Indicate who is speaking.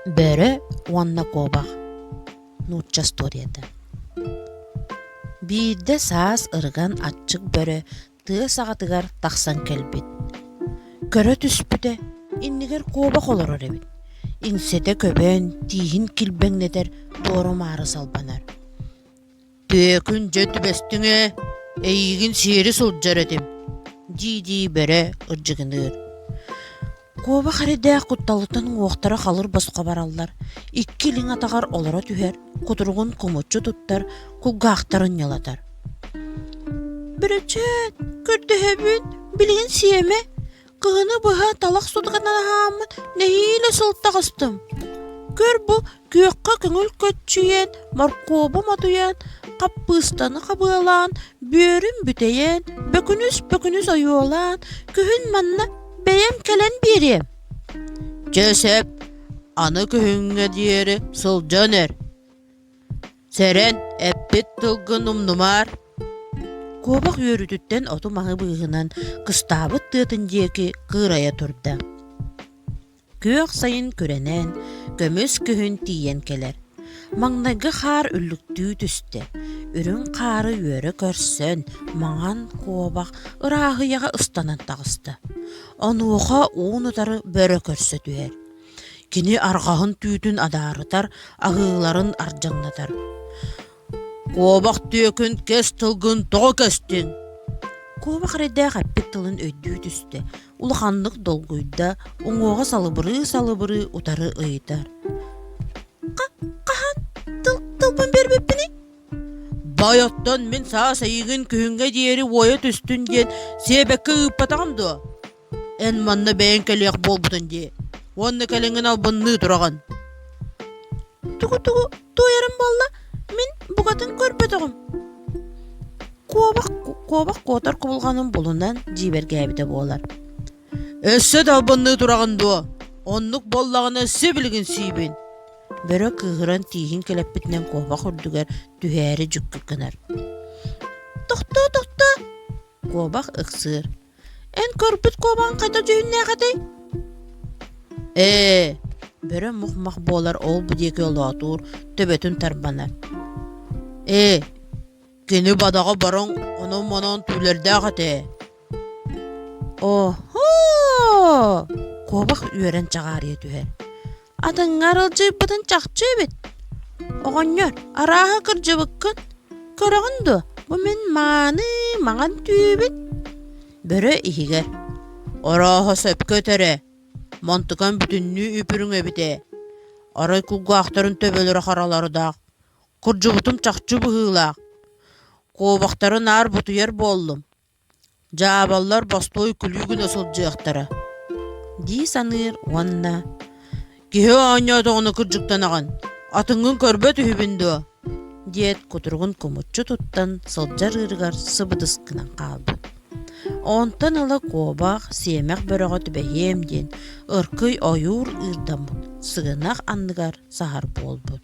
Speaker 1: Бөрі уанна кобақ. Нучча сторията. Бийді саас ырган атчык бөрі тыа сағатыгар тақсан келбет. Көрі түспіде иннигер кобақ олар өребет. Инсете көбен тиhin килбеңнедер тору мары салбанар. Төкін жөті бәстіңе әйігін сері сұлджар едім. Дий бәрі ыржығыныр. Коба харидәк кутталытын оқтара қалыр басқа бараллар. Икки лин атағар олара түхер, кутургун комочу туттар, кулгақтарын ялатар. Бірічет, көрдіхебін, білген сиеме, кығыны бұға талақ судығынан ағамын, нәйілі сылттағыстым. Көр бұл күйекқа көңіл көтчүйен, маркоба матуян, қаппыстаны қабылан, бөрін бүтейен, бөкініз ойуолан, күхін манна бәйем кәлен берем. Жөсеп, аны күхінге диері сылжанер. Сәрен әппет тұлғын умнумар. Кобақ өрүтіттен оту маңы бұғынан қыстабыт тұтын декі қырая тұрды. Көк сайын көренен, көміс күхін тиен келер. Маңнағы қар үрліктүү түсті. Үрін қары өрі көрсін, маңан кобақ ұрағыяға ұстанан тағысты. Онуға оң ұтары бөрі көрсі түйер. Кені арғағын түйтін адарытар, ағыларын аржаңнатар. Кобақ түйекін кес тұлғын тоғы кестің. Кобақ редә қаппет тылын өйдүү түсті. Улахандық долгүйді, оңуға салыбыры ұтары ұйытар. Қахан, тылпын бербеппіні? Байоттан мен саа сайығын күйінге дейері ойы түстін ген себеккі ұппатағымды. Ән манна бәйін кәлек бол бұтын де. Онны кәліңін албынны тұраған. Тугу, тойарым балла, мен бұғатын көрпетіғым. Кобақ котар құбылғаның болынан жиберге әбіде болар. Өссет албынны тұрағынды. Оннық боллағына сөбілігін сүйбен. Бөрі кығыран тиhin келеппетінен кобақ үрдігер түхәрі жүккі кінар. Тоқта! Кобақ ұқсыр. Ән көрпіт кобағын қайта жүйінне қатай? Бөрі мұқмақ болар ол бұдекі олатур төбетін тарбанар. Кені бадаға барың оның түлерді қатай? Кобақ үйерен чағар етуер. Атыңар ылжы бұтын чақчы бет. Оғаньор, араға кіржі бұққын. Көріғынды, бұл мен маған түйбет. Бірі ихігер. Араға сөп көтәрі. Мантықан бүтінні үпірің өбіте. Арай күлгі ақтарын төбелері қараларыдақ. Кіржі бұтым чақчы бұғылақ. Қобақтарын ар бұтыер болдым. Жабалар бастой күлігін асылжы ақтары. Ди саныр, уанна. Кеhe аñada onu kırcıktan ağan. Atыңын көрбөт үбінді. Диет көтіргін көмітші тұттан сылджар ырғар сыбыдысқынан қалды. Онтан ылы кобақ семек бөріға түбәйем ден ұркый ойур ырдамын. Сығынақ анныгар сағар болбыд.